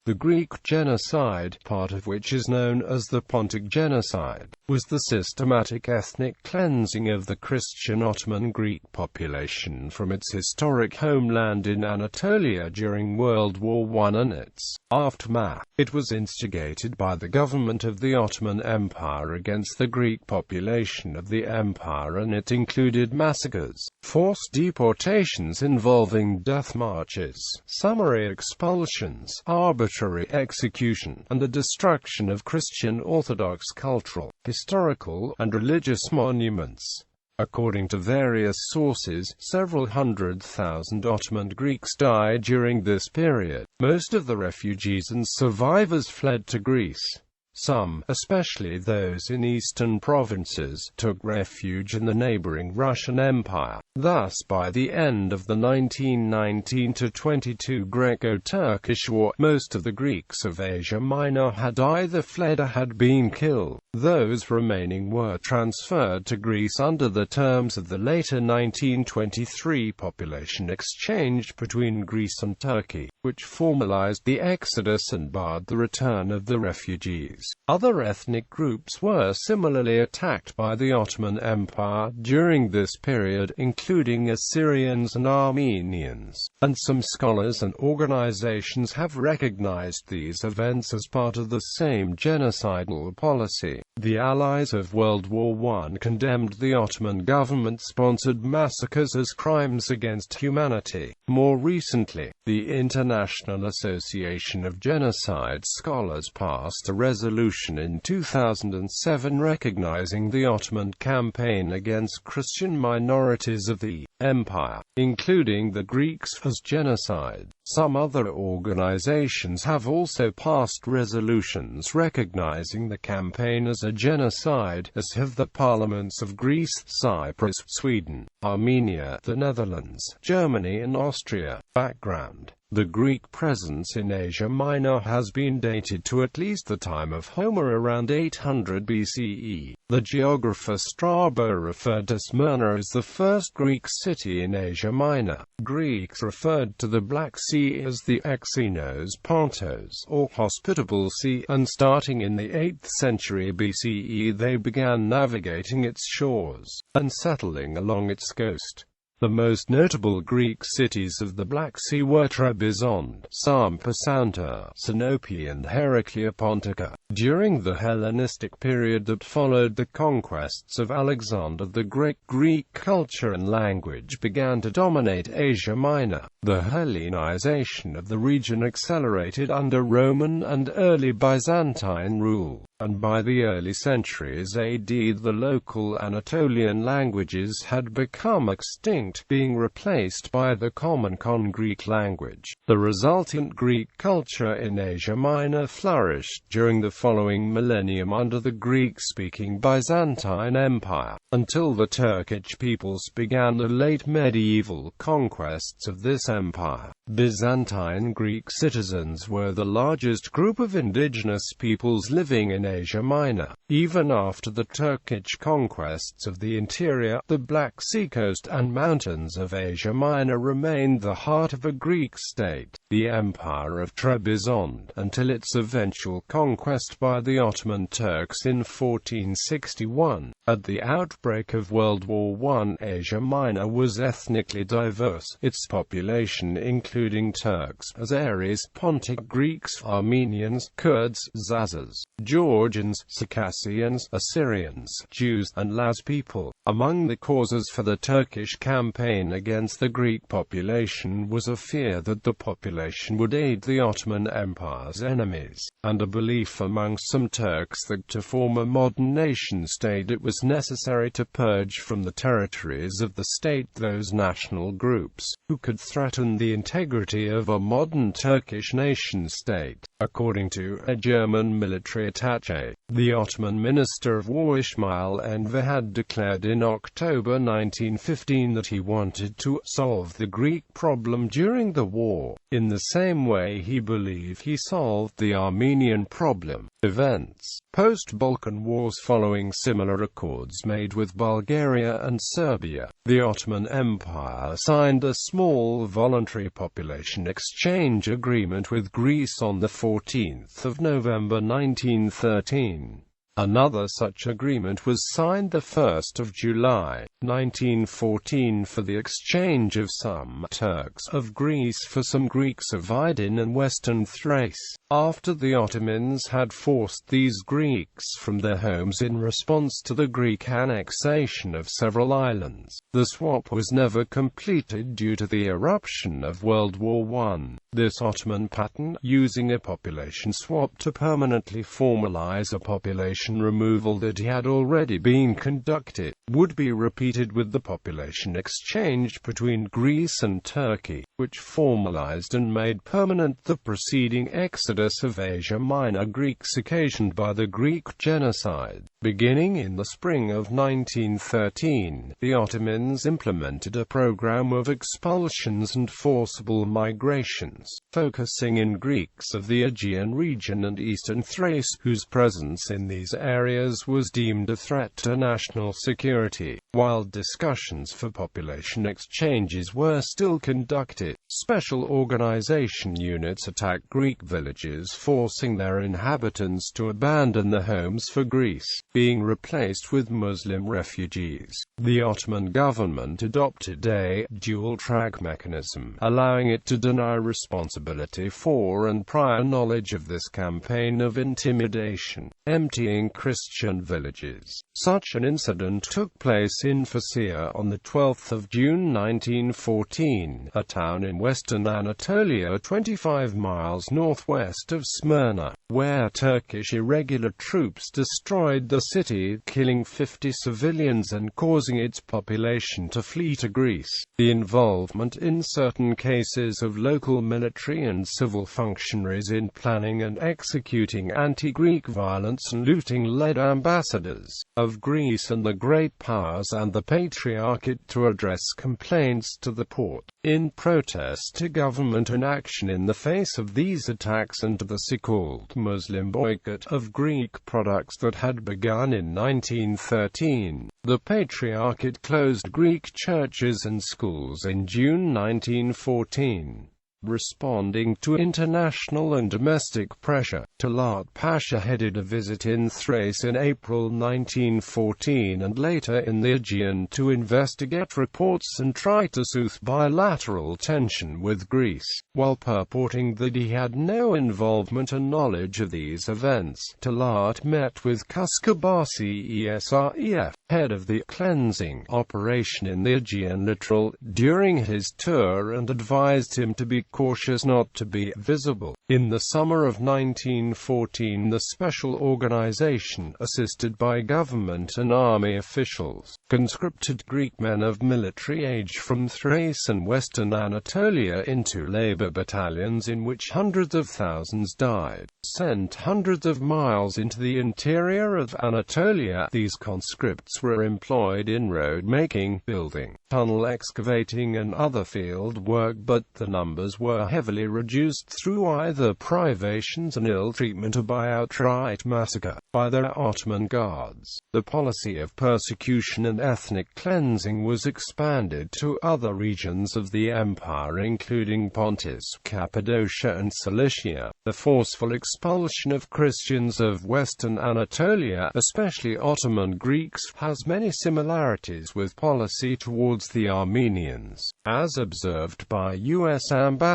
The Greek genocide, part of which is known as the Pontic genocide, was the systematic ethnic cleansing of the Christian Ottoman Greek population from its historic homeland in Anatolia during World War I and its aftermath. It was instigated by the government of the Ottoman Empire against the Greek population of the empire, and it included massacres, forced deportations involving death marches, summary expulsions, arbitrary execution, and the destruction of Christian Orthodox cultural, historical, and religious monuments. According to various sources, several 100,000 Ottoman Greeks died during this period. Most of the refugees and survivors fled to Greece. Some, especially those in eastern provinces, took refuge in the neighboring Russian Empire. Thus, by the end of the 1919-22 Greco-Turkish War, most of the Greeks of Asia Minor had either fled or had been killed. Those remaining were transferred to Greece under the terms of the later 1923 population exchange between Greece and Turkey, which formalized the exodus and barred the return of the refugees. Other ethnic groups were similarly attacked by the Ottoman Empire during this period, including Assyrians and Armenians, and some scholars and organizations have recognized these events as part of the same genocidal policy. The Allies of World War I condemned the Ottoman government-sponsored massacres as crimes against humanity. More recently, the International Association of Genocide Scholars passed a resolution in 2007 recognizing the Ottoman campaign against Christian minorities of the empire, including the Greeks, as genocide. Some other organizations have also passed resolutions recognizing the campaign as a genocide, as have the parliaments of Greece, Cyprus, Sweden, Armenia, the Netherlands, Germany and Austria. Background: the Greek presence in Asia Minor has been dated to at least the time of Homer, around 800 BCE. The geographer Strabo referred to Smyrna as the first Greek city in Asia Minor. Greeks referred to the Black Sea as the Xenos Pontos, or hospitable sea, and starting in the 8th century BCE they began navigating its shores and settling along its coast. The most notable Greek cities of the Black Sea were Trebizond, Sampasanta, Sinope and Heraclea Pontica. During the Hellenistic period that followed the conquests of Alexander the Great, Greek culture and language began to dominate Asia Minor. The Hellenization of the region accelerated under Roman and early Byzantine rule, and by the early centuries AD the local Anatolian languages had become extinct, being replaced by the common Greek language. The resultant Greek culture in Asia Minor flourished during the following millennium under the Greek-speaking Byzantine Empire, until the Turkic peoples began the late medieval conquests of this empire. Byzantine Greek citizens were the largest group of indigenous peoples living in Asia Minor. Even after the Turkic conquests of the interior, the Black Sea coast and mountains of Asia Minor remained the heart of a Greek state, the Empire of Trebizond, until its eventual conquest by the Ottoman Turks in 1461. At the outbreak of World War I, Asia Minor was ethnically diverse, its population including Turks, Azeris, Pontic Greeks, Armenians, Kurds, Zazas, Georgians, Circassians, Assyrians, Jews, and Laz people. Among the causes for the Turkish campaign against the Greek population was a fear that the population would aid the Ottoman Empire's enemies, and a belief among some Turks that to form a modern nation-state it was necessary to purge from the territories of the state those national groups who could threaten the integrity of a modern Turkish nation-state. According to a German military attaché, the Ottoman Minister of War Ismail Enver had declared in October 1915 that he wanted to solve the Greek problem during the war, in the same way he believed he solved the Armenian problem. Events. Post-Balkan Wars following similar accords accords made with Bulgaria and Serbia. The Ottoman Empire signed a small voluntary population exchange agreement with Greece on 14 November 1913. Another such agreement was signed 1 July, 1914 for the exchange of some Turks of Greece for some Greeks of Aydin and Western Thrace, after the Ottomans had forced these Greeks from their homes in response to the Greek annexation of several islands. The swap was never completed due to the eruption of World War I. This Ottoman pattern, using a population swap to permanently formalize a population removal that had already been conducted, would be repeated with the population exchange between Greece and Turkey, which formalized and made permanent the preceding exodus of Asia Minor Greeks occasioned by the Greek genocide. Beginning in the spring of 1913, the Ottomans implemented a program of expulsions and forcible migrations, focusing in Greeks of the Aegean region and eastern Thrace, whose presence in these areas was deemed a threat to national security. While discussions for population exchanges were still conducted, special organization units attacked Greek villages, forcing their inhabitants to abandon their homes for Greece, being replaced with Muslim refugees. The Ottoman government adopted a dual-track mechanism, allowing it to deny responsibility for and prior knowledge of this campaign of intimidation, emptying Christian villages. Such an incident took place in Fascia on 12 June 1914, a town in western Anatolia 25 miles northwest of Smyrna, where Turkish irregular troops destroyed the city, killing 50 civilians and causing its population to flee to Greece. The involvement in certain cases of local military and civil functionaries in planning and executing anti-Greek violence and looting led ambassadors of Greece and the great powers and the Patriarchate to address complaints to the Porte, in protest to government inaction in the face of these attacks and to the so-called Muslim boycott of Greek products that had begun in 1913. The Patriarchate closed Greek churches and schools in June 1914. Responding to international and domestic pressure, Talat Pasha headed a visit in Thrace in April 1914 and later in the Aegean to investigate reports and try to soothe bilateral tension with Greece. While purporting that he had no involvement and knowledge of these events, Talat met with Kuşkubasi Esref, head of the cleansing operation in the Aegean littoral, during his tour and advised him to be cautious not to be visible. In the summer of 1914, the special organization, assisted by government and army officials, conscripted Greek men of military age from Thrace and western Anatolia into labor battalions in which hundreds of thousands died. Sent hundreds of miles into the interior of Anatolia, these conscripts were employed in road making, building, tunnel excavating and other field work, but the numbers were heavily reduced through either privations and ill treatment or by outright massacre by their Ottoman guards. The policy of persecution and ethnic cleansing was expanded to other regions of the empire including Pontus, Cappadocia and Cilicia. The forceful expulsion of Christians of western Anatolia, especially Ottoman Greeks, has many similarities with policy towards the Armenians, as observed by U.S. Ambassador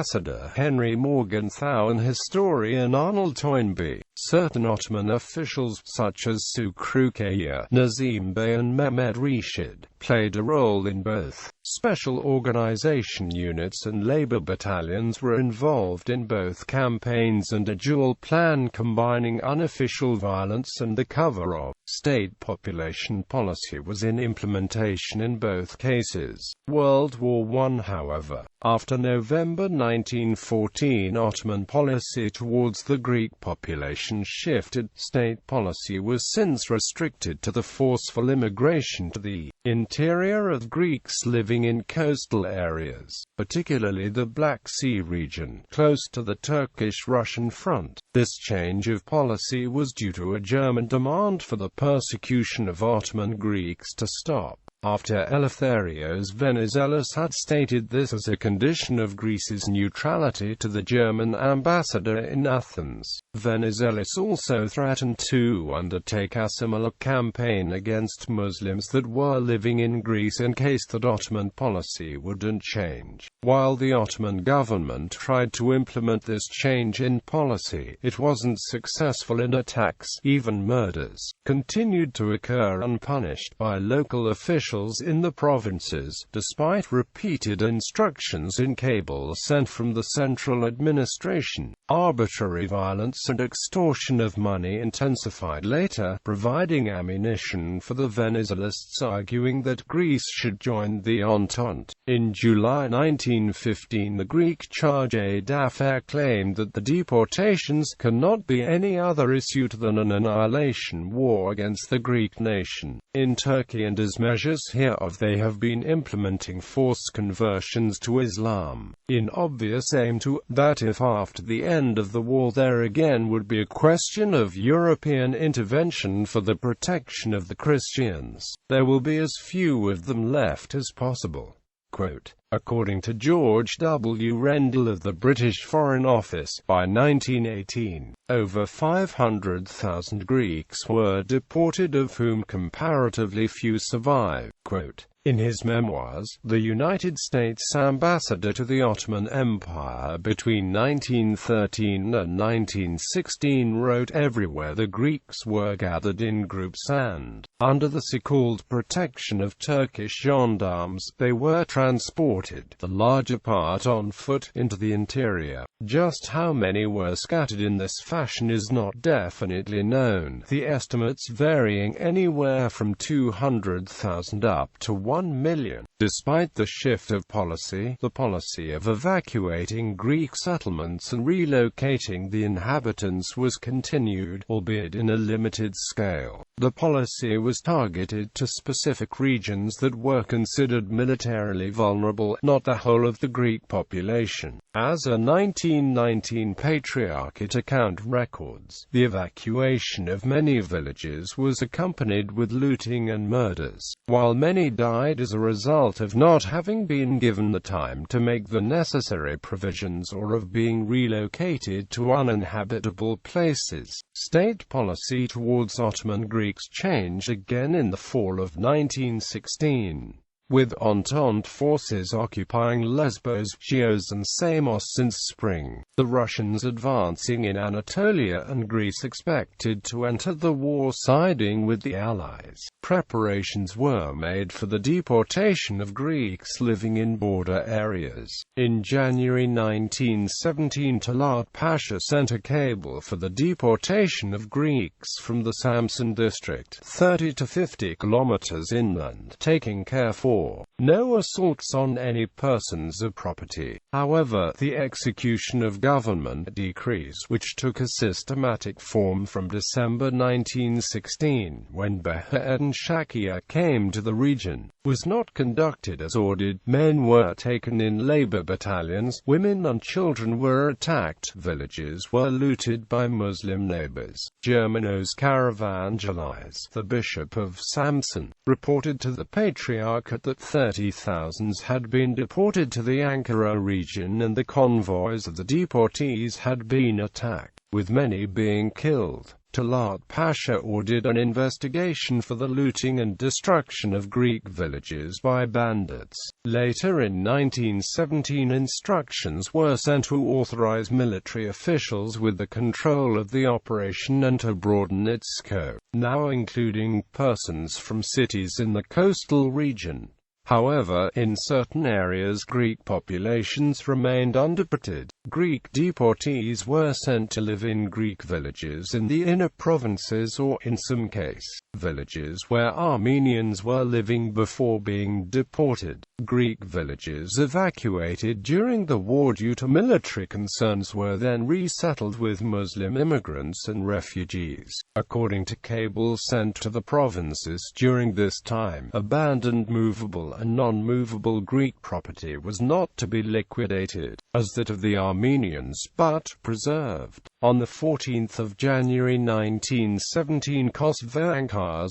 Henry Morgenthau and historian Arnold Toynbee. Certain Ottoman officials, such as Sukrukaya, Nazim Bey and Mehmed Reshid, played a role in both. Special organization units and labor battalions were involved in both campaigns, and a dual plan combining unofficial violence and the cover of state population policy was in implementation in both cases. World War I, however, after November 1914, Ottoman policy towards the Greek population population shifted. State policy was since restricted to the forceful immigration to the interior of Greeks living in coastal areas, particularly the Black Sea region, close to the Turkish-Russian front. This change of policy was due to a German demand for the persecution of Ottoman Greeks to stop, after Eleftherios Venizelos had stated this as a condition of Greece's neutrality to the German ambassador in Athens. Venizelos also threatened to undertake a similar campaign against Muslims that were living in Greece in case that Ottoman policy wouldn't change. While the Ottoman government tried to implement this change in policy, it wasn't successful, and attacks, even murders, continued to occur unpunished by local officials in the provinces, despite repeated instructions in cables sent from the central administration. Arbitrary violence and extortion of money intensified later, providing ammunition for the Venizelists arguing that Greece should join the Entente. In July 1915, the Greek charge d'affaires claimed that the deportations cannot be any other issue than an annihilation war against the Greek nation. In Turkey, and as measures hereof, they have been implementing forced conversions to Islam, in obvious aim to, that if after the end of the war there again would be a question of European intervention for the protection of the Christians, there will be as few of them left as possible. Quote, according to George W. Rendell of the British Foreign Office, by 1918, over 500,000 Greeks were deported, of whom comparatively few survived. Quote, in his memoirs, the United States ambassador to the Ottoman Empire between 1913 and 1916 wrote, everywhere the Greeks were gathered in groups and, under the so-called protection of Turkish gendarmes, they were transported, the larger part on foot, into the interior. Just how many were scattered in this fashion is not definitely known, the estimates varying anywhere from 200,000 up to 1 million. Despite the shift of policy, the policy of evacuating Greek settlements and relocating the inhabitants was continued, albeit in a limited scale. The policy was targeted to specific regions that were considered militarily vulnerable, not the whole of the Greek population. As a 1919 Patriarchate account records, the evacuation of many villages was accompanied with looting and murders, while many died as a result of not having been given the time to make the necessary provisions or of being relocated to uninhabitable places. State policy towards Ottoman Greeks changed again in the fall of 1916. With Entente forces occupying Lesbos, Chios and Samos since spring, the Russians advancing in Anatolia, and Greece expected to enter the war siding with the Allies. Preparations were made for the deportation of Greeks living in border areas. In January 1917, Talat Pasha sent a cable for the deportation of Greeks from the Samsun district, 30 to 50 kilometers inland, taking care for no assaults on any persons or property. However, the execution of government decrees, which took a systematic form from December 1916, when Behaeddin Shakia came to the region, was not conducted as ordered. Men were taken in labor battalions, women and children were attacked, villages were looted by Muslim neighbors. Germanos Karavangelis, the bishop of Samsun, reported to the Patriarchate that 30,000 had been deported to the Ankara region, and the convoys of the deportees had been attacked, with many being killed. Talat Pasha ordered an investigation for the looting and destruction of Greek villages by bandits. Later in 1917, instructions were sent to authorize military officials with the control of the operation and to broaden its scope, now including persons from cities in the coastal region. However, in certain areas Greek populations remained undeported. Greek deportees were sent to live in Greek villages in the inner provinces or, in some cases, villages where Armenians were living before being deported. Greek villages evacuated during the war due to military concerns were then resettled with Muslim immigrants and refugees. According to cables sent to the provinces during this time, abandoned movable and non-movable Greek property was not to be liquidated, as that of the Armenians, but preserved. On 14 January 1917, Kosvankars,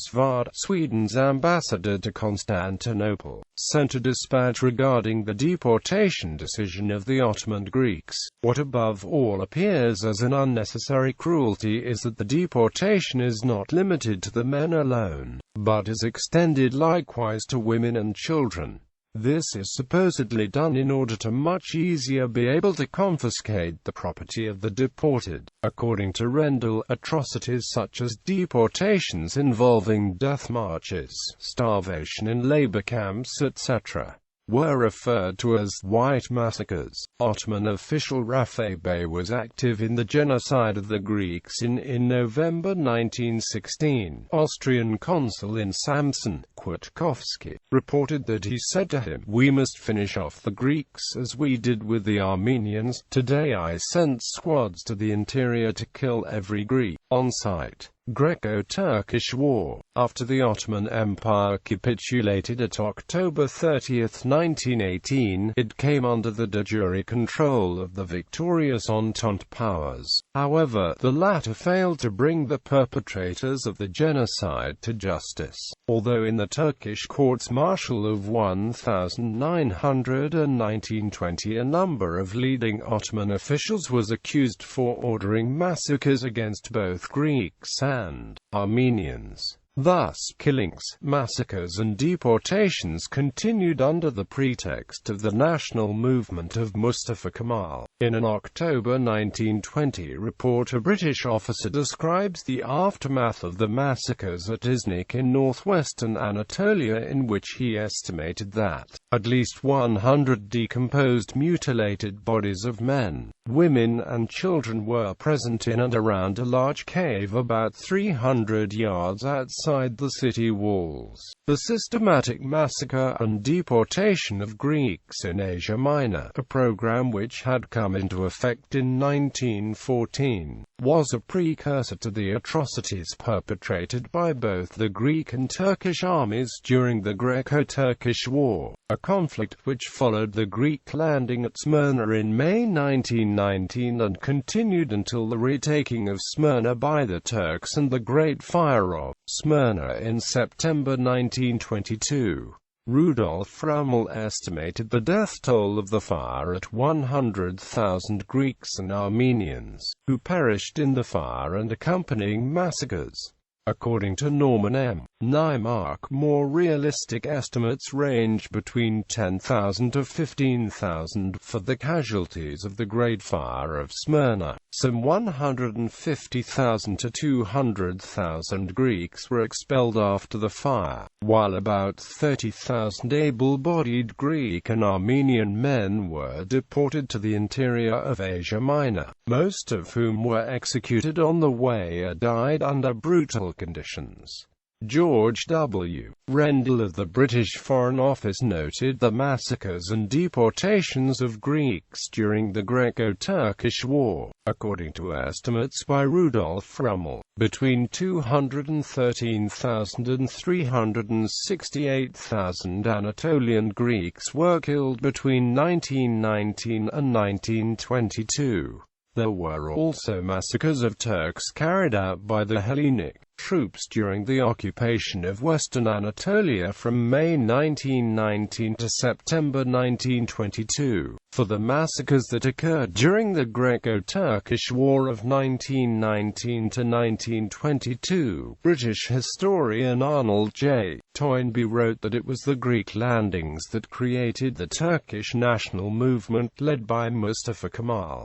Sweden's ambassador to Constantinople, sent a dispatch regarding the deportation decision of the Ottoman Greeks. What above all appears as an unnecessary cruelty is that the deportation is not limited to the men alone, but is extended likewise to women and children. This is supposedly done in order to much easier be able to confiscate the property of the deported. According to Rendell, atrocities such as deportations involving death marches, starvation in labor camps, etc., were referred to as white massacres. Ottoman official Rafay Bey was active in the genocide of the Greeks in November 1916. Austrian consul in Samsun, Kwiatkowski, reported that he said to him, "We must finish off the Greeks as we did with the Armenians. Today I sent squads to the interior to kill every Greek on sight." Greco-Turkish War. After the Ottoman Empire capitulated at October 30, 1918, it came under the de jure control of the victorious Entente powers. However, the latter failed to bring the perpetrators of the genocide to justice, although in the Turkish courts-martial of 1900 and 1920 a number of leading Ottoman officials was accused for ordering massacres against both Greeks and Armenians. Thus, killings, massacres and deportations continued under the pretext of the national movement of Mustafa Kemal. In an October 1920 report, a British officer describes the aftermath of the massacres at Iznik in northwestern Anatolia, in which he estimated that at least 100 decomposed, mutilated bodies of men, women and children were present in and around a large cave about 300 yards outside the city walls. The systematic massacre and deportation of Greeks in Asia Minor, a program which had come into effect in 1914, was a precursor to the atrocities perpetrated by both the Greek and Turkish armies during the Greco-Turkish War, a conflict which followed the Greek landing at Smyrna in May 1919 and continued until the retaking of Smyrna by the Turks and the Great Fire of Smyrna in September 1922. Rudolf Rummel estimated the death toll of the fire at 100,000 Greeks and Armenians, who perished in the fire and accompanying massacres. According to Norman M. Naimark, more realistic estimates range between 10,000 to 15,000 for the casualties of the Great Fire of Smyrna. Some 150,000 to 200,000 Greeks were expelled after the fire, while about 30,000 able-bodied Greek and Armenian men were deported to the interior of Asia Minor, most of whom were executed on the way or died under brutal conditions. George W. Rendell of the British Foreign Office noted the massacres and deportations of Greeks during the Greco-Turkish War. According to estimates by Rudolf Rummel, between 213,000 and 368,000 Anatolian Greeks were killed between 1919 and 1922. There were also massacres of Turks carried out by the Hellenic troops during the occupation of Western Anatolia from May 1919 to September 1922. For the massacres that occurred during the Greco-Turkish War of 1919 to 1922, British historian Arnold J. Toynbee wrote that it was the Greek landings that created the Turkish national movement led by Mustafa Kemal.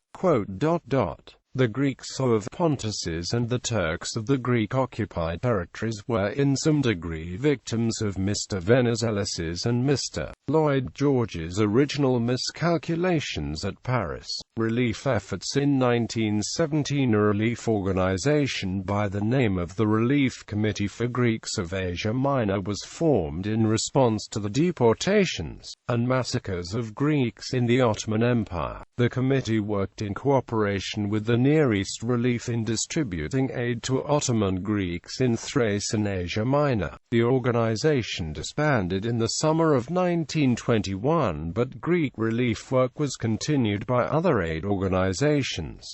The Greeks of Pontus and the Turks of the Greek-occupied territories were in some degree victims of Mr. Venizelos' and Mr. Lloyd George's original miscalculations at Paris. Relief efforts in 1917. A relief organization by the name of the Relief Committee for Greeks of Asia Minor was formed in response to the deportations and massacres of Greeks in the Ottoman Empire. The committee worked in cooperation with the Near East Relief in distributing aid to Ottoman Greeks in Thrace and Asia Minor. The organization disbanded in the summer of 1921, but Greek relief work was continued by other aid organizations.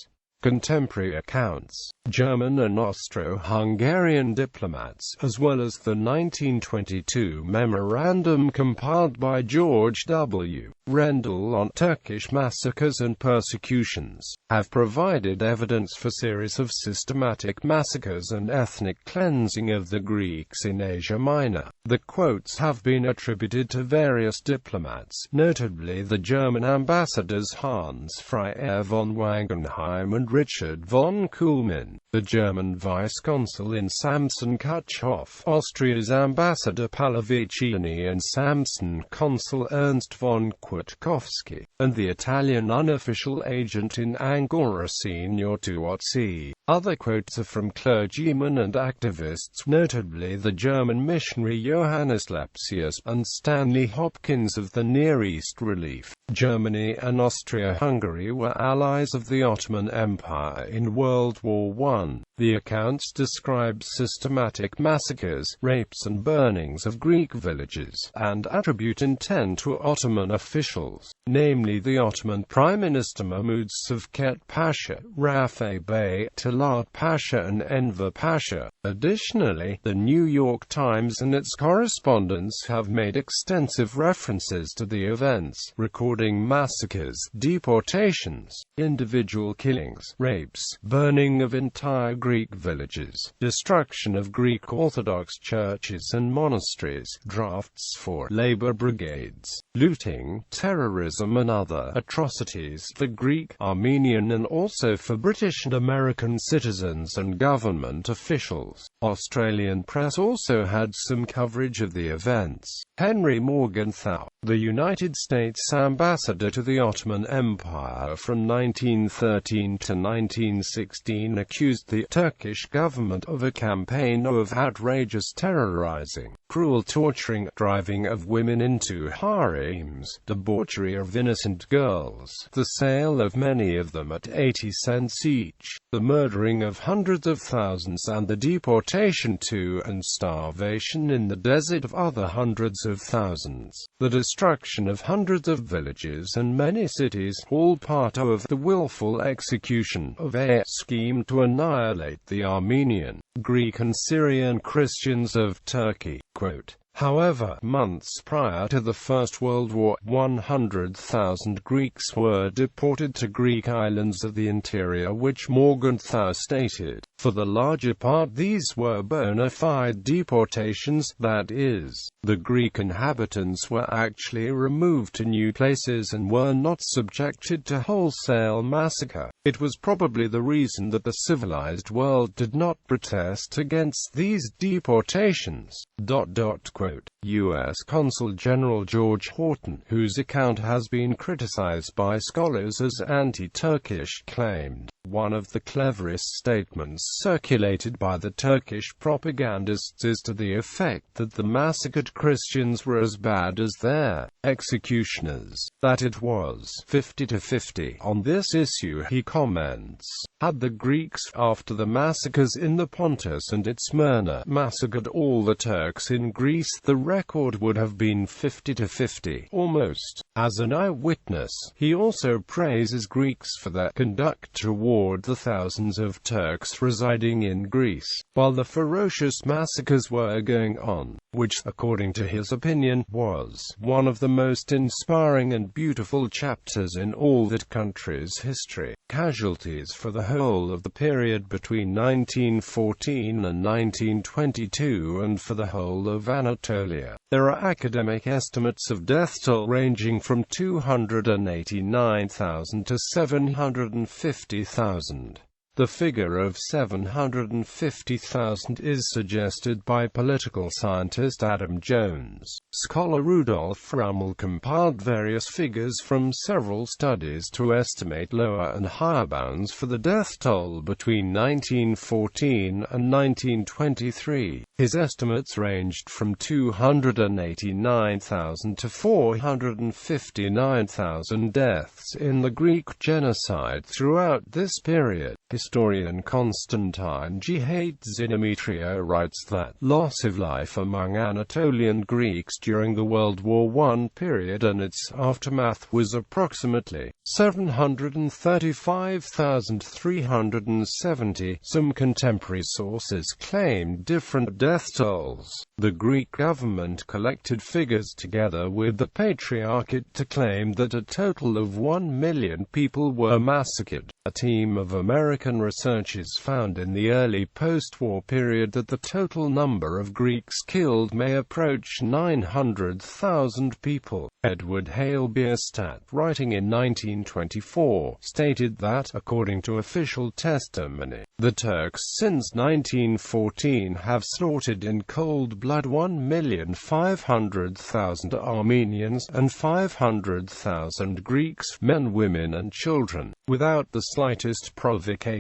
Contemporary accounts, German and Austro-Hungarian diplomats, as well as the 1922 memorandum compiled by George W. Rendell on Turkish massacres and persecutions, have provided evidence for series of systematic massacres and ethnic cleansing of the Greeks in Asia Minor. The quotes have been attributed to various diplomats, notably the German ambassadors Hans Freiherr von Wangenheim and Richard von Kuhlmann, the German vice-consul in Samson-Kutschhof, Austria's ambassador Pallavicini and Samson consul Ernst von Kwiatkowski, and the Italian unofficial agent in Angora Signor Tuozzi. Other quotes are from clergymen and activists, notably the German missionary Johannes Lepsius and Stanley Hopkins of the Near East Relief. Germany and Austria-Hungary were allies of the Ottoman Empire in World War I. The accounts describe systematic massacres, rapes and burnings of Greek villages, and attribute intent to Ottoman officials, namely the Ottoman Prime Minister Mahmud Şevket Pasha, Rafi Bey, Talat Pasha and Enver Pasha. Additionally, the New York Times and its correspondents have made extensive references to the events, recording massacres, deportations, individual killings, rapes, burning of entire Greek villages, destruction of Greek Orthodox churches and monasteries, drafts for labor brigades, looting, terrorism and other atrocities for Greek, Armenian and also for British and American citizens and government officials. Australian press also had some coverage of the events. Henry Morgenthau, the United States ambassador to the Ottoman Empire from 1913 to 1916, accused the Turkish government of a campaign of outrageous terrorizing, cruel torturing, driving of women into harems, debauchery of innocent girls, the sale of many of them at 80 cents each, the murdering of hundreds of thousands and the deportation to and starvation in the desert of other hundreds of thousands, the destruction of hundreds of villages and many cities, all part of the willful execution of a scheme to annihilate the Armenian, Greek and Syrian Christians of Turkey. Quote, however, months prior to the First World War, 100,000 Greeks were deported to Greek islands of the interior, which Morgenthau stated. For the larger part these were bona fide deportations, that is, the Greek inhabitants were actually removed to new places and were not subjected to wholesale massacre. It was probably the reason that the civilized world did not protest against these deportations. Quote, U.S. Consul General George Horton, whose account has been criticized by scholars as anti-Turkish, claimed, one of the cleverest statements circulated by the Turkish propagandists is to the effect that the massacred Christians were as bad as their executioners, that it was 50-50. On this issue he comments, had the Greeks, after the massacres in the Pontus and at Smyrna, massacred all the Turks in Greece, the record would have been 50-50, almost. As an eyewitness, he also praises Greeks for their conduct toward the thousands of Turks residing in Greece, while the ferocious massacres were going on, which, according to his opinion, was one of the most inspiring and beautiful chapters in all that country's history. Casualties for the whole of the period between 1914 and 1922 and for the whole of Anatolia. There are academic estimates of death toll ranging from 289,000 to 750,000. The figure of 750,000 is suggested by political scientist Adam Jones. Scholar Rudolf Rummel compiled various figures from several studies to estimate lower and higher bounds for the death toll between 1914 and 1923. His estimates ranged from 289,000 to 459,000 deaths in the Greek genocide throughout this period. Historian Constantine G. Demetrio writes that loss of life among Anatolian Greeks during the World War I period and its aftermath was approximately 735,370. Some contemporary sources claim different death tolls. The Greek government collected figures together with the Patriarchate to claim that a total of 1 million people were massacred. A team of American researchers found in the early post-war period that the total number of Greeks killed may approach 900,000 people. Edward Hale Bierstadt, writing in 1924, stated that, according to official testimony, the Turks since 1914 have slaughtered in cold blood 1,500,000 Armenians and 500,000 Greeks, men, women and children, without the slightest provocation.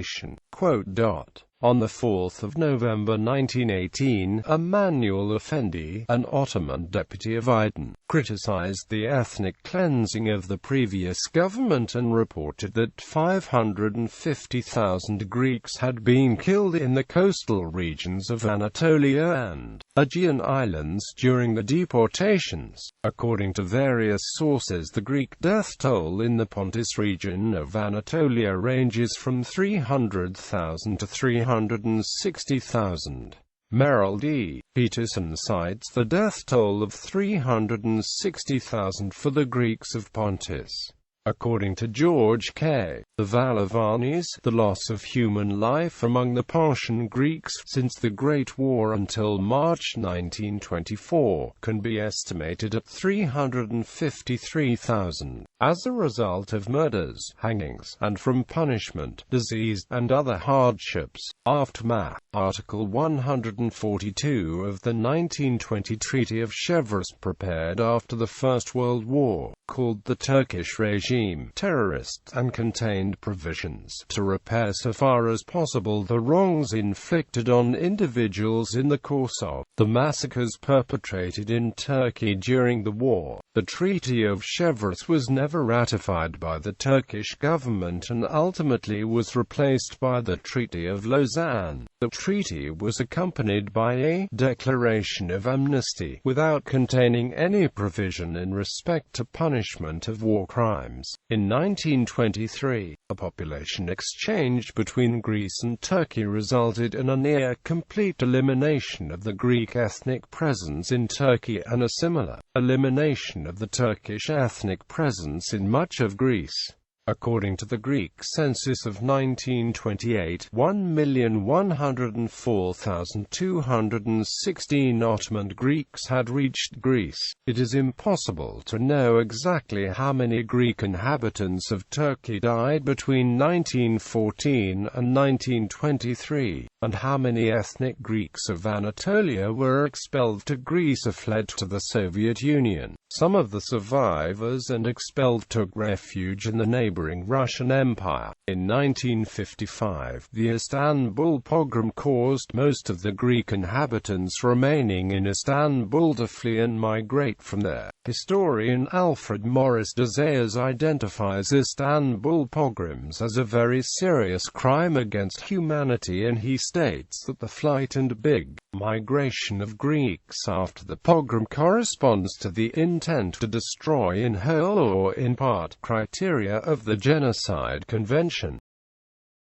On the 4th of November 1918, Emanuel Effendi, an Ottoman deputy of Aydin, criticized the ethnic cleansing of the previous government and reported that 550,000 Greeks had been killed in the coastal regions of Anatolia and Aegean Islands during the deportations. According to various sources, the Greek death toll in the Pontus region of Anatolia ranges from 300,000 to 360,000. Merrill D. Peterson cites the death toll of 360,000 for the Greeks of Pontus. According to George K. the Valavanis, the loss of human life among the Pontian Greeks since the Great War until March 1924 can be estimated at 353,000. As a result of murders, hangings, and from punishment, disease, and other hardships. Aftermath. Article 142 of the 1920 Treaty of Chevreuse, prepared after the First World War, called the Turkish regime terrorist, and contained provisions to repair so far as possible the wrongs inflicted on individuals in the course of the massacres perpetrated in Turkey during the war. The Treaty of Chevreuse was never ratified by the Turkish government and ultimately was replaced by the Treaty of Lausanne. The treaty was accompanied by a declaration of amnesty, without containing any provision in respect to punishment of war crimes. In 1923, a population exchange between Greece and Turkey resulted in a near-complete elimination of the Greek ethnic presence in Turkey and a similar elimination of the Turkish ethnic presence in much of Greece. According to the Greek census of 1928, 1,104,216 Ottoman Greeks had reached Greece. It is impossible to know exactly how many Greek inhabitants of Turkey died between 1914 and 1923, and how many ethnic Greeks of Anatolia were expelled to Greece or fled to the Soviet Union. Some of the survivors and expelled took refuge in the neighboring Russian Empire. In 1955, the Istanbul Pogrom caused most of the Greek inhabitants remaining in Istanbul to flee and migrate from there. Historian Alfred Morris de Zayas identifies Istanbul pogroms as a very serious crime against humanity, and he states that the flight and big migration of Greeks after the pogrom corresponds to the intent to destroy in whole or in part criteria of the Genocide Convention.